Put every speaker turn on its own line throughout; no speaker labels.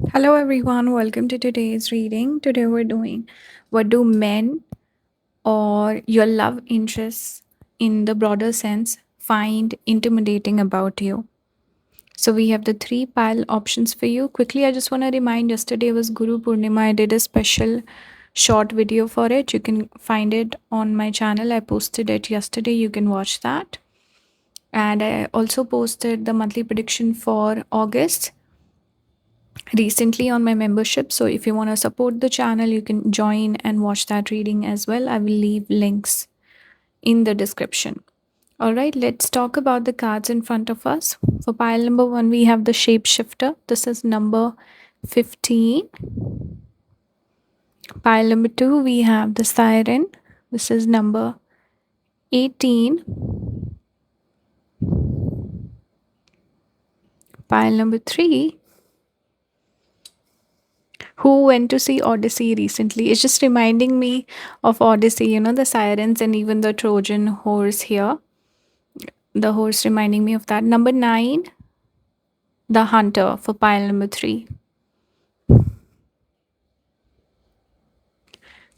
Hello, everyone. Welcome to today's reading. Today, we're doing what do men or your love interests in the broader sense find intimidating about you? So, we have the three pile options for you. Quickly, I just want to remind yesterday was Guru Purnima. I did a special short video for it. You can find it on my channel. I posted it yesterday. You can watch that. And I also posted the monthly prediction for August recently on my membership. So if you want to support the channel, you can join and watch that reading as well. I will leave links in the description. All right, let's talk about the cards in front of us. For pile number 1, we have the shapeshifter. This is number 15. Pile number 2, we have the siren. This is number 18. Pile number 3, who went to see Odyssey recently. It's just reminding me of Odyssey, the sirens and even the Trojan horse here. The horse reminding me of that. Number 9, the hunter for pile number 3.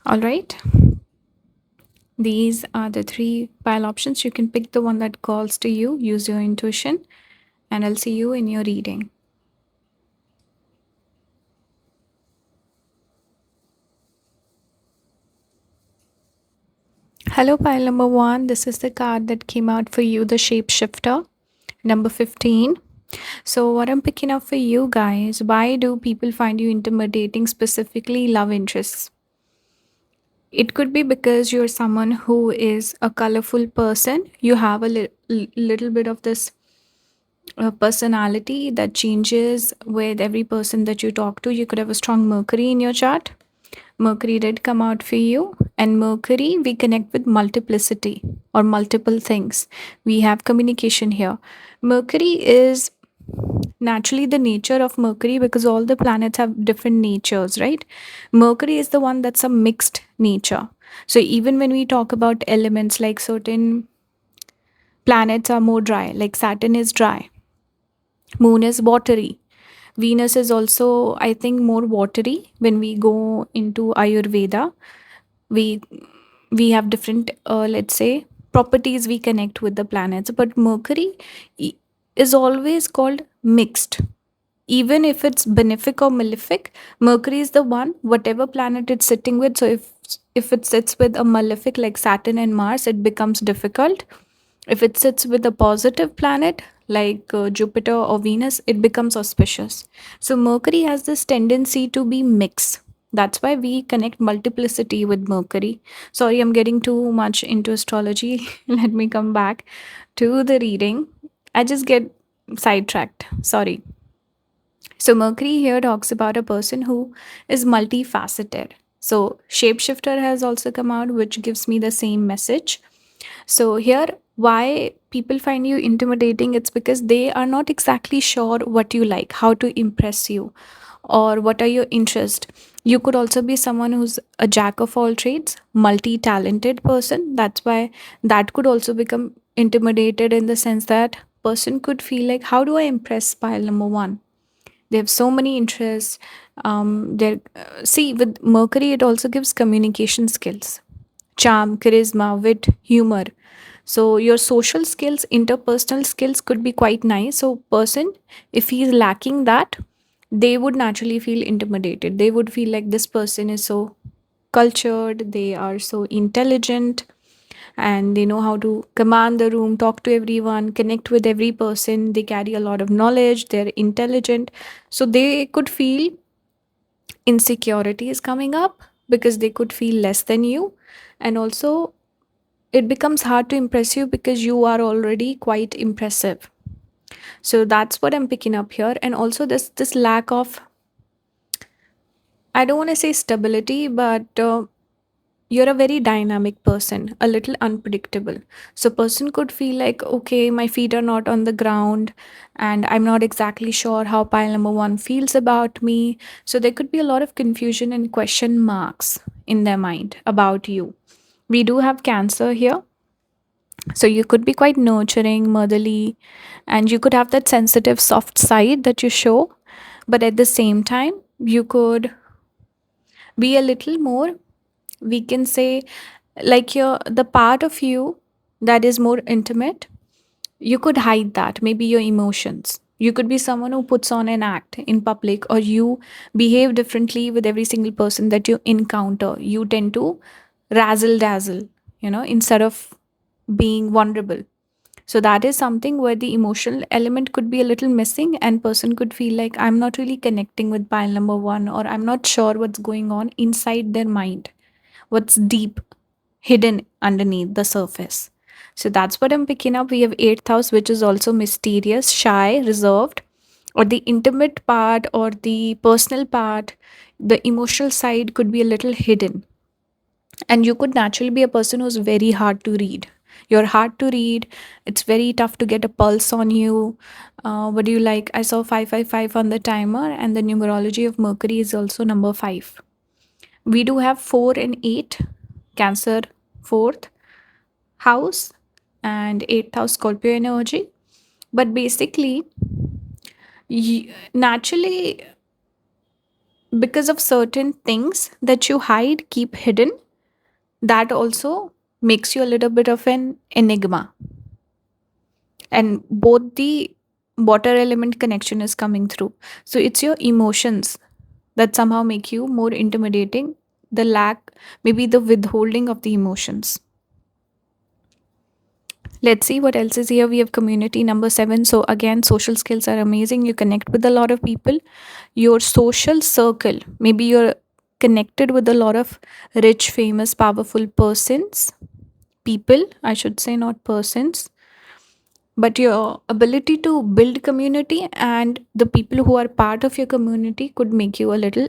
All right. These are the three pile options. You can pick the one that calls to you, use your intuition, and I'll see you in your reading. Hello, pile number 1. This is the card that came out for you, the shapeshifter, number 15. So, what I'm picking up for you guys, why do people find you intimidating, specifically love interests? It could be because you're someone who is a colorful person. You have a little bit of this personality that changes with every person that you talk to. You could have a strong Mercury in your chart. Mercury did come out for you. And Mercury, we connect with multiplicity or multiple things. We have communication here. Mercury is naturally the nature of Mercury because all the planets have different natures, right? Mercury is the one that's a mixed nature. So even when we talk about elements, like certain planets are more dry, like Saturn is dry, Moon is watery. Venus is also, I think, more watery. When we go into Ayurveda, we we have different, let's say, properties we connect with the planets. But Mercury is always called mixed. Even if it's benefic or malefic, Mercury is the one, whatever planet it's sitting with. So if it sits with a malefic like Saturn and Mars, it becomes difficult. If it sits with a positive planet like Jupiter or Venus, it becomes auspicious. So Mercury has this tendency to be mixed. That's why we connect multiplicity with Mercury. Sorry, I'm getting too much into astrology. Let me come back to the reading. I just get sidetracked. Sorry. So Mercury here talks about a person who is multifaceted. So shapeshifter has also come out, which gives me the same message. So here, why people find you intimidating, it's because they are not exactly sure what you like, how to impress you, or what are your interests. You could also be someone who's a jack of all trades, multi-talented person. That's why that could also become intimidated, in the sense that person could feel like, how do I impress pile number 1? They have so many interests. They're See, with Mercury, it also gives communication skills, charm, charisma, wit, humor. So your social skills, interpersonal skills could be quite nice. So person, if he's lacking that, they would naturally feel intimidated. They would feel like this person is so cultured, they are so intelligent, and they know how to command the room, talk to everyone, connect with every person. They carry a lot of knowledge, they're intelligent. So they could feel insecurity is coming up because they could feel less than you. And also, it becomes hard to impress you because you are already quite impressive. So that's what I'm picking up here. And also this lack of, I don't want to say stability, but you're a very dynamic person, a little unpredictable. So person could feel like, okay, my feet are not on the ground and I'm not exactly sure how pile number 1 feels about me. So there could be a lot of confusion and question marks in their mind about you. We do have Cancer here. So you could be quite nurturing, motherly, and you could have that sensitive, soft side that you show. but at the same time you could be a little more, we can say, like your the part of you that is more intimate, you could hide that, maybe your emotions. You could be someone who puts on an act in public, or you behave differently with every single person that you encounter. You tend to razzle dazzle, instead of being vulnerable. So that is something where the emotional element could be a little missing, and person could feel like, I'm not really connecting with pile number 1, or I'm not sure what's going on inside their mind, what's deep hidden underneath the surface. So that's what I'm picking up. We have eighth house, which is also mysterious, shy, reserved, or the intimate part or the personal part. The emotional side could be a little hidden. And you could naturally be a person who's very hard to read. You're hard to read. It's very tough to get a pulse on you. What do you like? I saw 555 on the timer, and the numerology of Mercury is also number 5. We do have 4 and 8, Cancer, fourth house, and eighth house, Scorpio energy. But basically, naturally, because of certain things that you hide, keep hidden, that also makes you a little bit of an enigma. And both the water element connection is coming through. So it's your emotions that somehow make you more intimidating, the lack, maybe the withholding of the emotions. Let's see what else is here. We have community number 7. So, again, social skills are amazing. You connect with a lot of people. Your social circle, maybe you're connected with a lot of rich, famous, powerful persons, people, I should say, not persons. But your ability to build community and the people who are part of your community could make you a little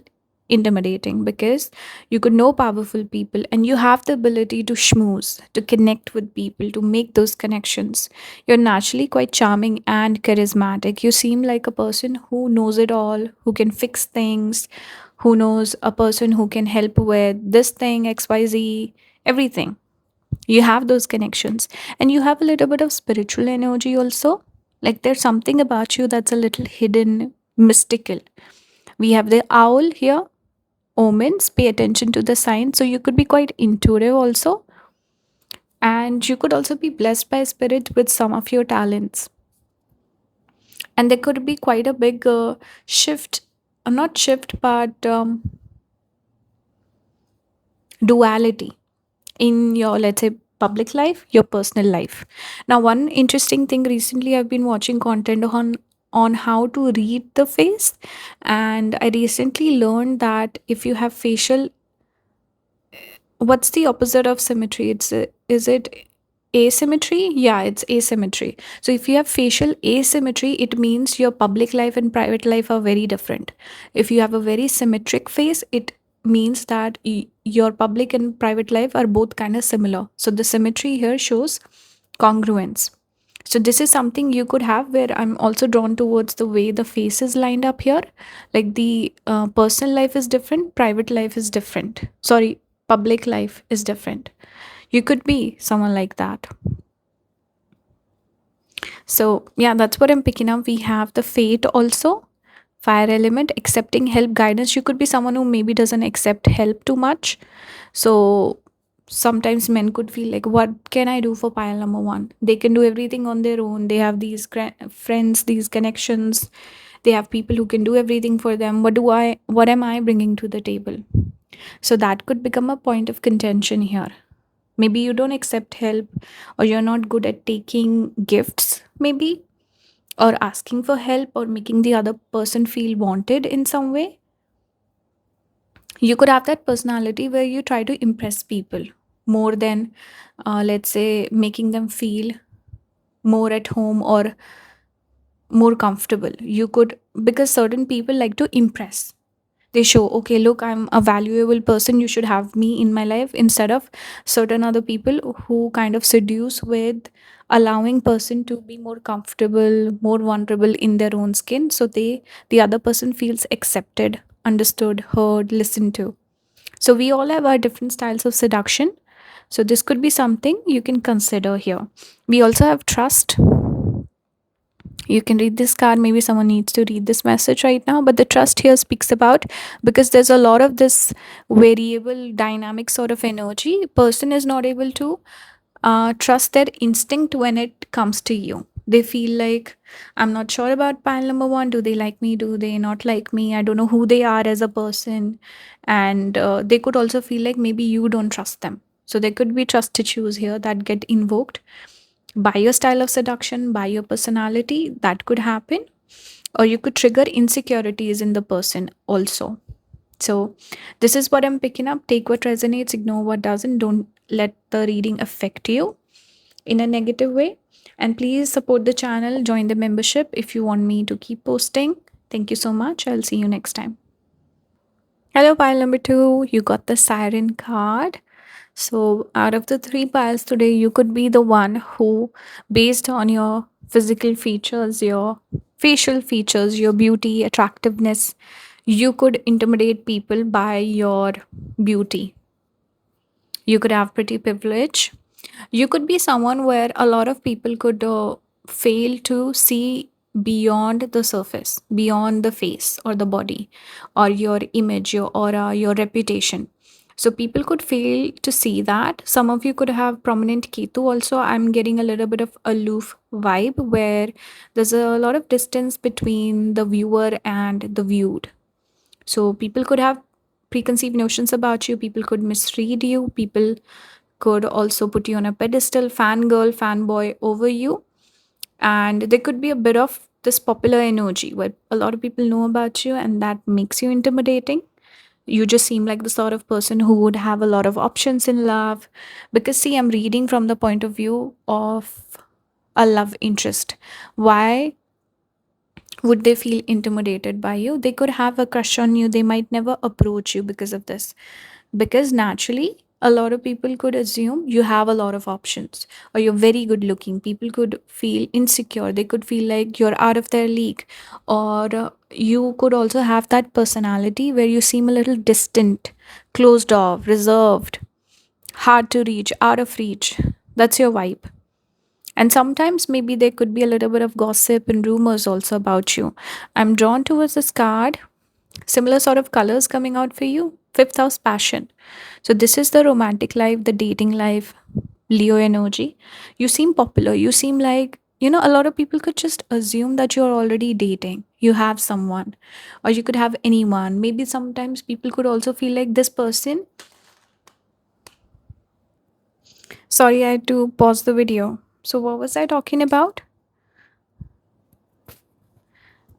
intimidating, because you could know powerful people and you have the ability to schmooze, to connect with people, to make those connections. You're naturally quite charming and charismatic. You seem like a person who knows it all, who can fix things, who knows a person who can help with this thing, XYZ, everything. You have those connections, and you have a little bit of spiritual energy also. Like there's something about you that's a little hidden, mystical. We have the owl here, omens, pay attention to the signs. So you could be quite intuitive also, and you could also be blessed by spirit with some of your talents. And there could be quite a big shift, not shift, but duality in your, let's say, public life, your personal life. Now, one interesting thing, recently I've been watching content on how to read the face, and I recently learned that if you have facial, what's the opposite of symmetry? Is it asymmetry? Yeah, it's asymmetry. So if you have facial asymmetry, it means your public life and private life are very different. If you have a very symmetric face, it means that your public and private life are both kind of similar. So the symmetry here shows congruence. So this is something you could have, where I'm also drawn towards the way the face is lined up here. Like the personal life is different, private life is different. Sorry, public life is different. You could be someone like that. So yeah, that's what I'm picking up. We have the fate also, fire element, accepting help, guidance. You could be someone who maybe doesn't accept help too much. So sometimes men could feel like, what can I do for pile number 1? They can do everything on their own. They have these friends, these connections. They have people who can do everything for them. What am I bringing to the table? So that could become a point of contention here. Maybe you don't accept help, or you're not good at taking gifts, maybe, or asking for help, or making the other person feel wanted in some way. You could have that personality where you try to impress people more than, let's say, making them feel more at home or more comfortable. You could, because certain people like to impress. They show, okay, look, I'm a valuable person, you should have me in my life, instead of certain other people who kind of seduce with allowing person to be more comfortable, more vulnerable in their own skin, so the other person feels accepted, understood, heard, listened to. So we all have our different styles of seduction. So this could be something you can consider here. We also have trust, You can read this card. Maybe someone needs to read this message right now. But the trust here speaks about, because there's a lot of this variable, dynamic sort of energy. Person is not able to trust their instinct when it comes to you. They feel like, I'm not sure about pile number one. Do they like me? Do they not like me? I don't know who they are as a person. And they could also feel like maybe you don't trust them. So there could be trust issues here that get invoked by your style of seduction, by your personality. That could happen. Or you could trigger insecurities in the person also. So, this is what I'm picking up. Take what resonates, ignore what doesn't. Don't let the reading affect you in a negative way. And please support the channel, join the membership if you want me to keep posting. Thank you so much. I'll see you next time. Hello, pile number two. You got the siren card. So, out of the three piles today, you could be the one who, based on your physical features, your facial features, your beauty, attractiveness, you could intimidate people by your beauty. You could have pretty privilege. You could be someone where a lot of people could fail to see beyond the surface, beyond the face or the body, or your image, your aura, your reputation. So people could fail to see that. Some of you could have prominent Ketu also. I'm getting a little bit of aloof vibe where there's a lot of distance between the viewer and the viewed. So people could have preconceived notions about you, people could misread you, people could also put you on a pedestal, fangirl, fanboy over you. And there could be a bit of this popular energy where a lot of people know about you and that makes you intimidating. You just seem like the sort of person who would have a lot of options in love. Because, see, I'm reading from the point of view of a love interest. Why would they feel intimidated by you? They could have a crush on you. They might never approach you because of this. Because naturally, a lot of people could assume you have a lot of options or you're very good looking. People could feel insecure. They could feel like you're out of their league. Or you could also have that personality where you seem a little distant, closed off, reserved, hard to reach, out of reach. That's your vibe. And sometimes maybe there could be a little bit of gossip and rumors also about you. I'm drawn towards this card. Similar sort of colors coming out for you. Fifth house passion. So this is the romantic life, the dating life, Leo energy. You seem popular. You seem like, a lot of people could just assume that you're already dating. You have someone, or you could have anyone. Maybe sometimes people could also feel like this person. Sorry, I had to pause the video. So, what was I talking about?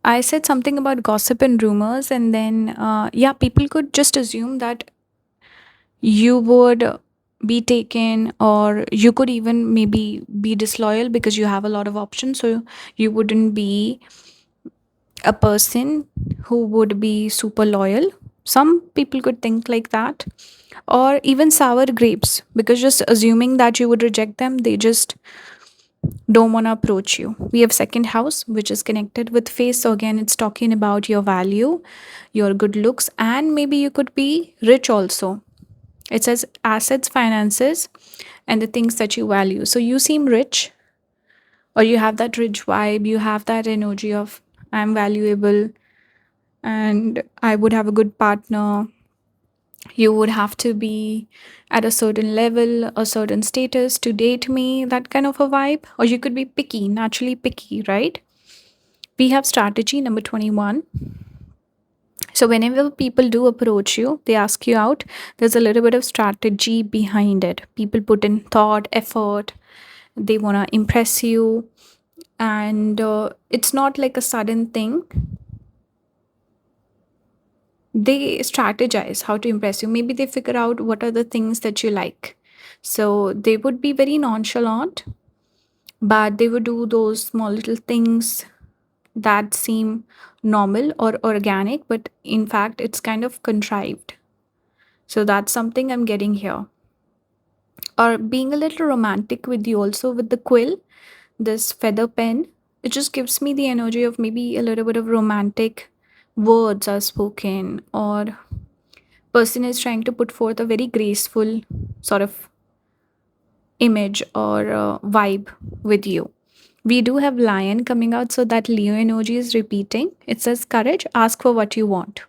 I said something about gossip and rumors, and then, yeah, people could just assume that you would be taken, or you could even maybe be disloyal because you have a lot of options. So, you wouldn't be a person who would be super loyal. Some people could think like that, or even sour grapes, because just assuming that you would reject them, they just don't want to approach you. We have second house, which is connected with face. So again, it's talking about your value, your good looks, and maybe you could be rich also. It says assets, finances, and the things that you value. So you seem rich, or you have that rich vibe, you have that energy of I'm valuable and I would have a good partner. You would have to be at a certain level, a certain status to date me, that kind of a vibe. Or you could be picky, naturally picky, right? We have strategy number 21. So, whenever people do approach you, they ask you out, there's a little bit of strategy behind it. People put in thought, effort, they want to impress you. And it's not like a sudden thing. They strategize how to impress you. Maybe they figure out what are the things that you like. So they would be very nonchalant, but they would do those small little things that seem normal or organic, but in fact, it's kind of contrived. So that's something I'm getting here. Or being a little romantic with you, also with the quill, this feather pen, it just gives me the energy of maybe a little bit of romantic words are spoken, or person is trying to put forth a very graceful sort of image or vibe with you. We do have lion coming out, so that Leo energy is repeating. It says courage, ask for what you want.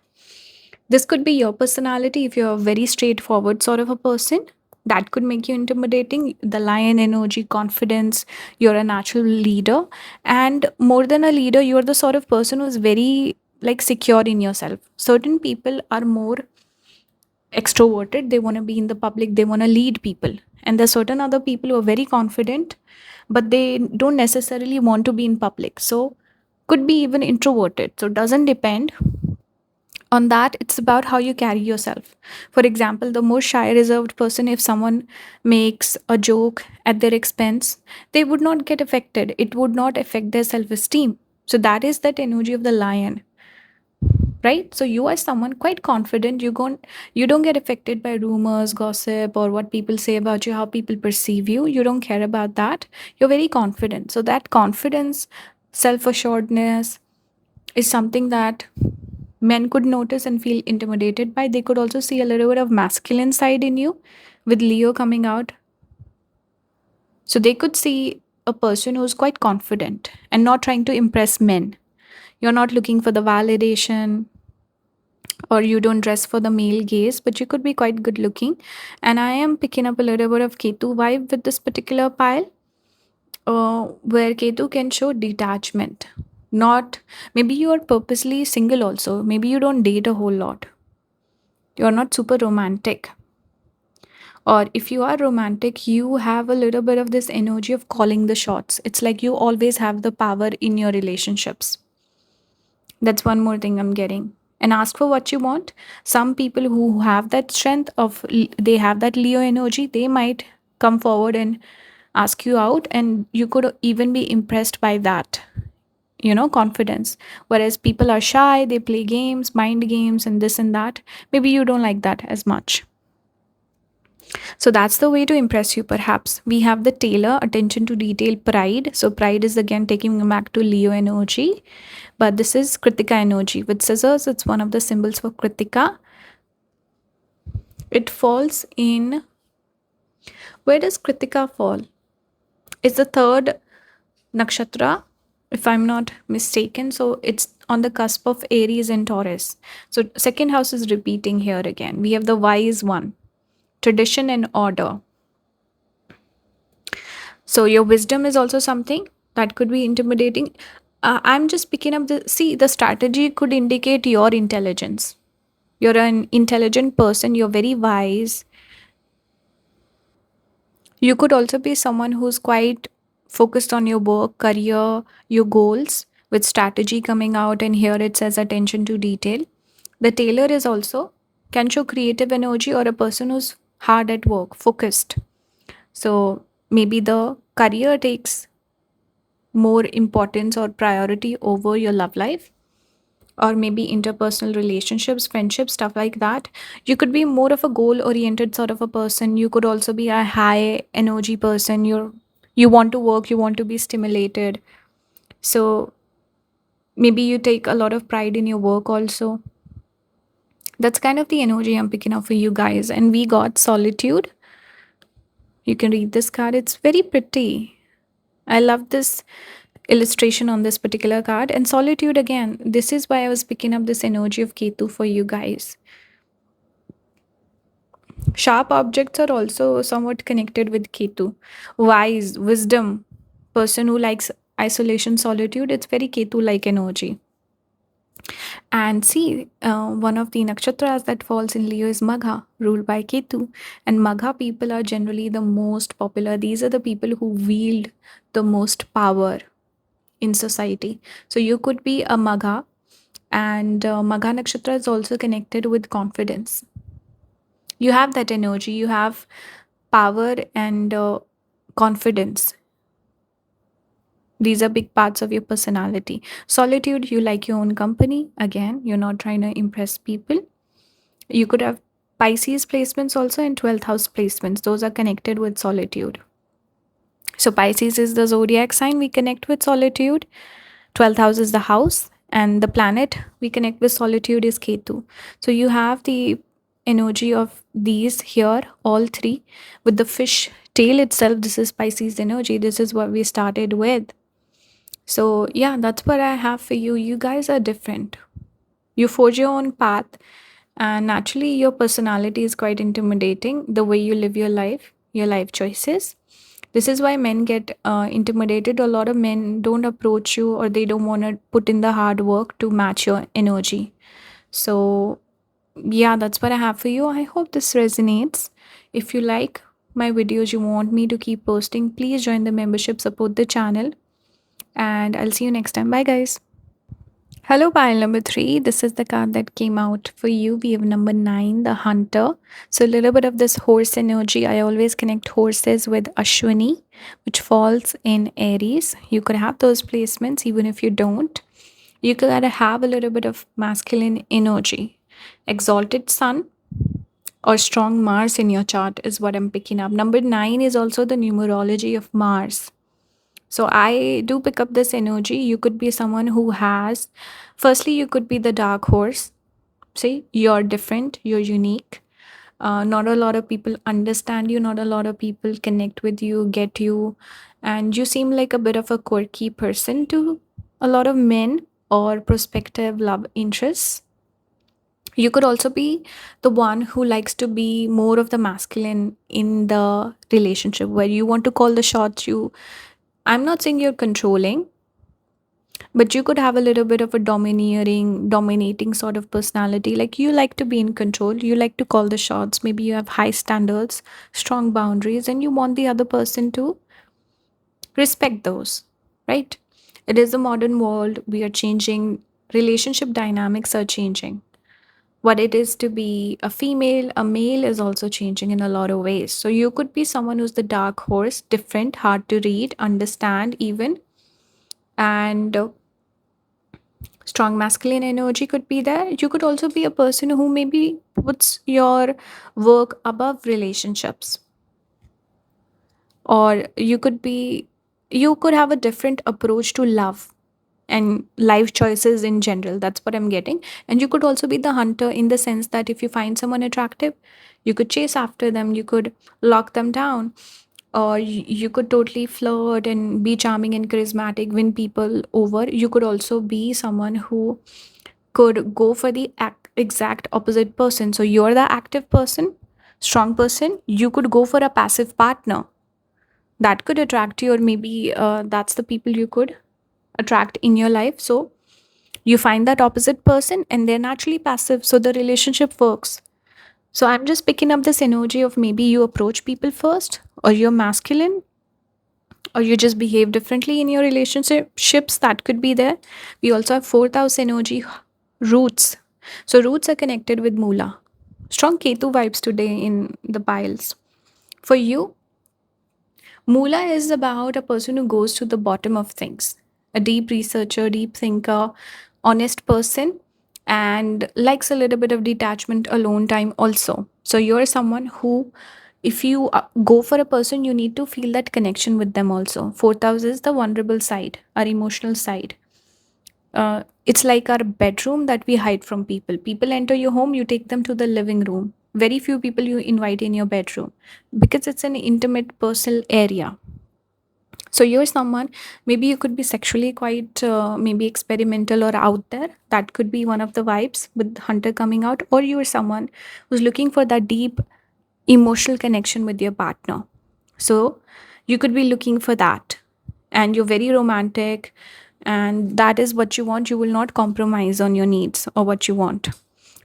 This could be your personality. If you're a very straightforward sort of a person, that could make you intimidating. The lion energy, confidence, you're a natural leader. And more than a leader, you're the sort of person who's very like secure in yourself. Certain people are more extroverted, they want to be in the public, they want to lead people. And there's certain other people who are very confident, but they don't necessarily want to be in public. So could be even introverted. So it doesn't depend on that. It's about how you carry yourself. For example, the more shy reserved person, if someone makes a joke at their expense, they would not get affected, it would not affect their self esteem. So that is that energy of the lion, right? So you are someone quite confident. You don't get affected by rumors, gossip, or what people say about you, how people perceive you. You don't care about that. You're very confident. So that confidence, self assuredness, is something that men could notice and feel intimidated by. They could also see a little bit of masculine side in you with Leo coming out. So they could see a person who's quite confident and not trying to impress men. You're not looking for the validation, or you don't dress for the male gaze, but you could be quite good looking. And I am picking up a little bit of Ketu vibe with this particular pile, where Ketu can show detachment. Not, maybe you are purposely single also. Maybe you don't date a whole lot. You're not super romantic. Or if you are romantic, you have a little bit of this energy of calling the shots. It's like you always have the power in your relationships. That's one more thing I'm getting. And ask for what you want. Some people who have that strength of, they have that Leo energy, they might come forward and ask you out, and you could even be impressed by that, confidence. Whereas people are shy, they play games, mind games, and this and that. Maybe you don't like that as much. So that's the way to impress you, perhaps. We have the tailor, attention to detail, pride. So pride is again taking back to Leo energy, but this is Kritika energy. With scissors, it's one of the symbols for Kritika. It falls in, where does Kritika fall? It's the third nakshatra, if I'm not mistaken. So it's on the cusp of Aries and Taurus. So second house is repeating here again. We have the wise one, tradition and order. So your wisdom is also something that could be intimidating. I'm just picking up the strategy could indicate your intelligence. You're an intelligent person, you're very wise. You could also be someone who's quite focused on your work, career, your goals, with strategy coming out, and here it says attention to detail. The tailor is also can show creative energy, or a person who's hard at work, focused. So maybe the career takes more importance or priority over your love life, or maybe interpersonal relationships, friendships, stuff like that. You could be more of a goal oriented sort of a person. You could also be a high energy person. You want to work, you want to be stimulated. So maybe you take a lot of pride in your work also. That's kind of the energy I'm picking up for you guys. And we got solitude. You can read this card, it's very pretty. I love this illustration on this particular card. And solitude again, this is why I was picking up this energy of Ketu for you guys. Sharp objects are also somewhat connected with Ketu. Wise, wisdom, person who likes isolation, solitude, it's very Ketu like energy. And see, one of the nakshatras that falls in Leo is Magha, ruled by Ketu. And Magha people are generally the most popular. These are the people who wield the most power in society. So you could be a Magha, and Magha nakshatra is also connected with confidence. You have that energy, you have power and confidence. These are big parts of your personality. Solitude, you like your own company. Again, you're not trying to impress people. You could have Pisces placements also, and 12th house placements. Those are connected with solitude. So Pisces is the zodiac sign, we connect with solitude. 12th house is the house, and the planet we connect with solitude is Ketu. So you have the energy of these here, all three. With the fish tail itself, this is Pisces energy. This is what we started with. So, yeah, that's what I have for you. You guys are different. You forge your own path, and naturally, your personality is quite intimidating. The way you live your life choices. This is why men get intimidated. A lot of men don't approach you, or they don't want to put in the hard work to match your energy. So, yeah, that's what I have for you. I hope this resonates. If you like my videos, you want me to keep posting, please join the membership, support the channel, and I'll see you next time. Bye, guys. Hello, pile number three. This is the card that came out for you. We have number nine, the hunter. So, a little bit of this horse energy. I always connect horses with Ashwini, which falls in Aries. You could have those placements even if you don't. You could have a little bit of masculine energy. Exalted sun or strong Mars in your chart is what I'm picking up. Number nine is also the numerology of Mars. So I do pick up this energy. You could be someone who has, firstly, you could be the dark horse. See, you're different, you're unique. Not a lot of people understand you, not a lot of people connect with you, get you, and you seem like a bit of a quirky person to a lot of men or prospective love interests. You could also be the one who likes to be more of the masculine in the relationship, where you want to call the shots. I'm not saying you're controlling, but you could have a little bit of a dominating sort of personality. Like, you like to be in control, you like to call the shots. Maybe you have high standards, strong boundaries, and you want the other person to respect those, right? It is the modern world. We are changing, relationship dynamics are changing. What it is to be a female, a male is also changing in a lot of ways. So you could be someone who's the dark horse, different, hard to read, understand, even, and strong masculine energy could be there. You could also be a person who maybe puts your work above relationships, or you could have a different approach to love and life choices in general. That's what I'm getting. And you could also be the hunter, in the sense that if you find someone attractive, you could chase after them, you could lock them down, or you could totally flirt and be charming and charismatic, win people over. You could also be someone who could go for the exact opposite person. So you're the active person, strong person. You could go for a passive partner that could attract you, or maybe that's the people you could attract in your life. So you find that opposite person and they're naturally passive. So the relationship works. So I'm just picking up this energy of maybe you approach people first, or you're masculine, or you just behave differently in your relationships. That could be there. We also have fourth house energy, roots. So roots are connected with Moola. Strong Ketu vibes today in the piles. For you, Moola is about a person who goes to the bottom of things, a deep researcher, deep thinker, honest person, and likes a little bit of detachment, alone time also. So you're someone who, if you go for a person, you need to feel that connection with them also. Fourth house is the vulnerable side, our emotional side. It's like our bedroom that we hide from people. People enter your home, you take them to the living room. Very few people you invite in your bedroom, because it's an intimate personal area. So you're someone, maybe you could be sexually quite maybe experimental or out there. That could be one of the vibes with hunter coming out. Or you're someone who's looking for that deep emotional connection with your partner. So you could be looking for that, and you're very romantic, and that is what you want. You will not compromise on your needs or what you want.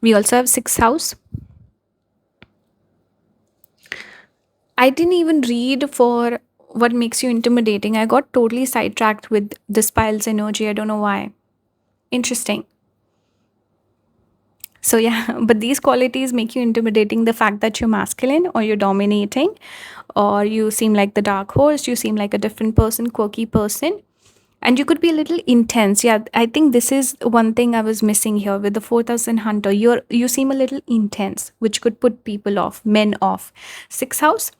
We also have sixth house. I didn't even read for what makes you intimidating. I got totally sidetracked with this pile's energy. I don't know why. Interesting. So, yeah, but these qualities make you intimidating. The fact that you're masculine, or you're dominating, or you seem like the dark horse, you seem like a different person, quirky person, and you could be a little intense. Yeah, I think this is one thing I was missing here with the 4000 hunter. You seem a little intense, which could put people off, men off. Sixth house,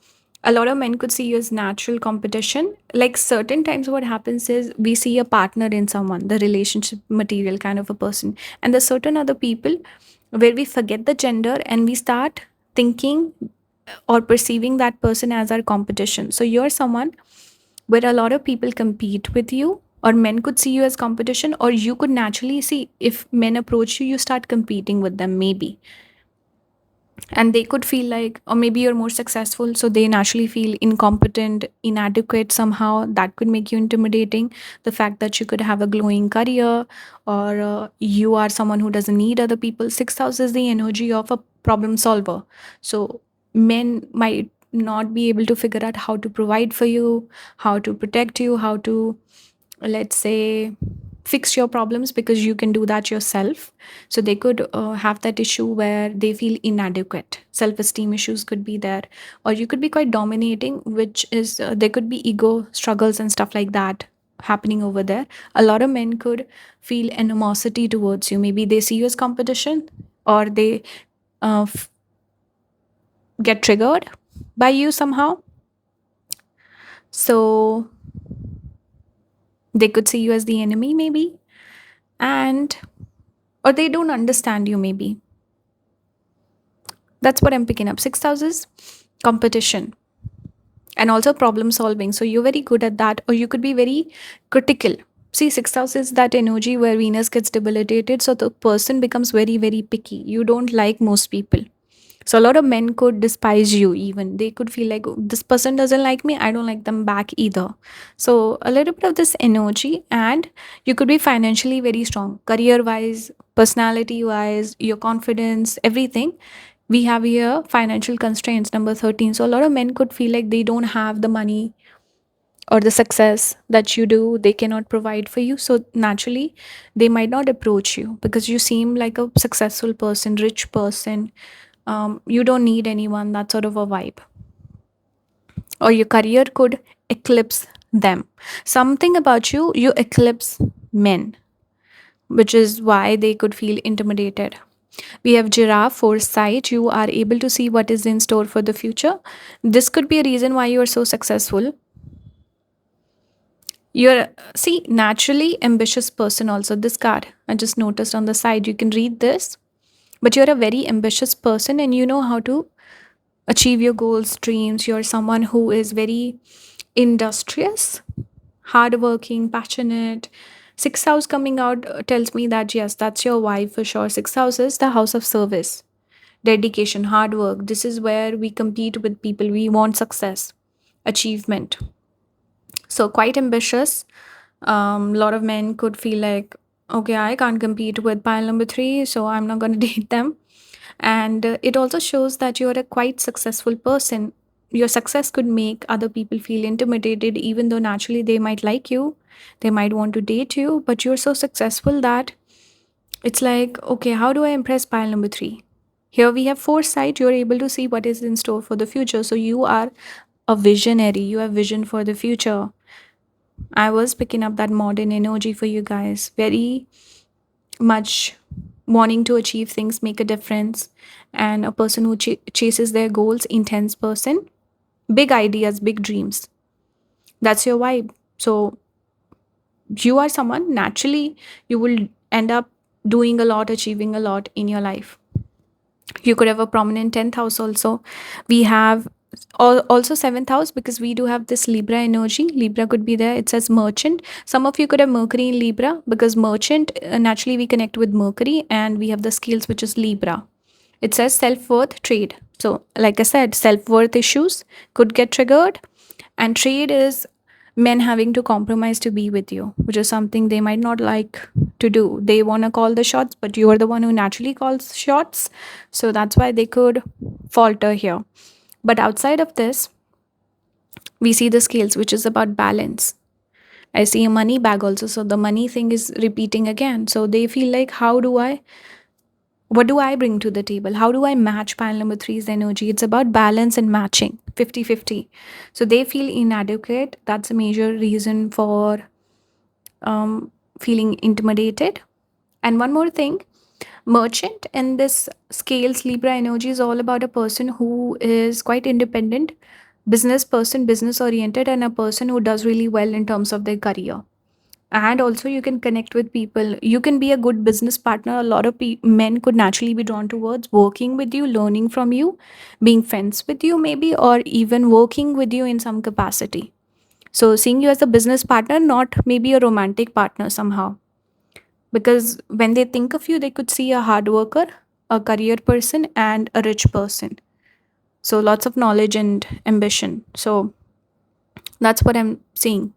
a lot of men could see you as natural competition. Like, certain times what happens is we see a partner in someone, the relationship material kind of a person, and there's certain other people where we forget the gender and we start thinking or perceiving that person as our competition. So you're someone where a lot of people compete with you, or men could see you as competition, or you could naturally see if men approach you, you start competing with them, maybe. And they could feel like, or maybe you're more successful, so they naturally feel incompetent, inadequate somehow. That could make you intimidating. The fact that you could have a glowing career, or you are someone who doesn't need other people. Sixth house is the energy of a problem solver. So men might not be able to figure out how to provide for you, how to protect you, how to, let's say, fix your problems, because you can do that yourself. So they could have that issue where they feel inadequate. Self esteem issues could be there, or you could be quite dominating, which is there could be ego struggles and stuff like that happening over there. A lot of men could feel animosity towards you. Maybe they see you as competition, or they get triggered by you somehow. So they could see you as the enemy, maybe. And or they don't understand you, maybe. That's what I'm picking up. Sixth house is competition and also problem solving. So you're very good at that, or you could be very critical. See, sixth house is that energy where Venus gets debilitated. So the person becomes very, very picky. You don't like most people. So a lot of men could despise you, even. They could feel like, "Oh, this person doesn't like me. I don't like them back either." So a little bit of this energy, and you could be financially very strong, career wise, personality wise, your confidence, everything. We have here financial constraints, number 13. So a lot of men could feel like they don't have the money or the success that you do, they cannot provide for you. So naturally, they might not approach you because you seem like a successful person, rich person. You don't need anyone, that sort of a vibe. Or your career could eclipse them. Something about you, you eclipse men, which is why they could feel intimidated. We have giraffe, foresight. You are able to see what is in store for the future. This could be a reason why you are so successful. You're, see, naturally ambitious person also. This card, I just noticed on the side. You can read this, but you're a very ambitious person and you know how to achieve your goals, dreams. You're someone who is very industrious, hardworking, passionate. Sixth house coming out tells me that yes, that's your wife for sure. Sixth house is the house of service, dedication, hard work. This is where we compete with people. We want success, achievement. So quite ambitious. A lot of men could feel like, okay, I can't compete with pile number three, so I'm not going to date them. And it also shows that you're a quite successful person. Your success could make other people feel intimidated, even though naturally they might like you, they might want to date you, but you're so successful that it's like, okay, how do I impress pile number three? Here we have foresight, you're able to see what is in store for the future. So you are a visionary, you have vision for the future. I was picking up that modern energy for you guys. Very much wanting to achieve things, make a difference, and a person who chases their goals, intense person, big ideas, big dreams. That's your vibe. So you are someone naturally, you will end up doing a lot, achieving a lot in your life. You could have a prominent 10th house also. We have also 7th house, because we do have this Libra energy. Libra could be there. It says merchant. Some of you could have Mercury in Libra, because merchant, naturally we connect with Mercury, and we have the scales, which is Libra. It says self-worth, trade. So like I said, self-worth issues could get triggered, and trade is men having to compromise to be with you, which is something they might not like to do. They want to call the shots, but you are the one who naturally calls shots. So that's why they could falter here. But outside of this, we see the scales, which is about balance. I see a money bag also. So the money thing is repeating again. So they feel like, what do I bring to the table? How do I match pile number three's energy? It's about balance and matching, 50-50. So they feel inadequate. That's a major reason for feeling intimidated. And one more thing, merchant and this scales Libra energy is all about a person who is quite independent, business person, business oriented, and a person who does really well in terms of their career. And also you can connect with people, you can be a good business partner. A lot of men could naturally be drawn towards working with you, learning from you, being friends with you maybe, or even working with you in some capacity. So seeing you as a business partner, not maybe a romantic partner somehow. Because when they think of you, they could see a hard worker, a career person, and a rich person. So lots of knowledge and ambition. So that's what I'm seeing.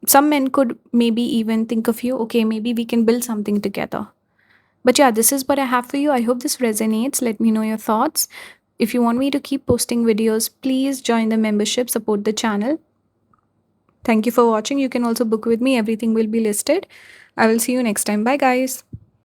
Some men could maybe even think of you, okay, maybe we can build something together. But yeah, this is what I have for you. I hope this resonates. Let me know your thoughts. If you want me to keep posting videos, please join the membership, support the channel. Thank you for watching. You can also book with me, everything will be listed. I will see you next time. Bye, guys.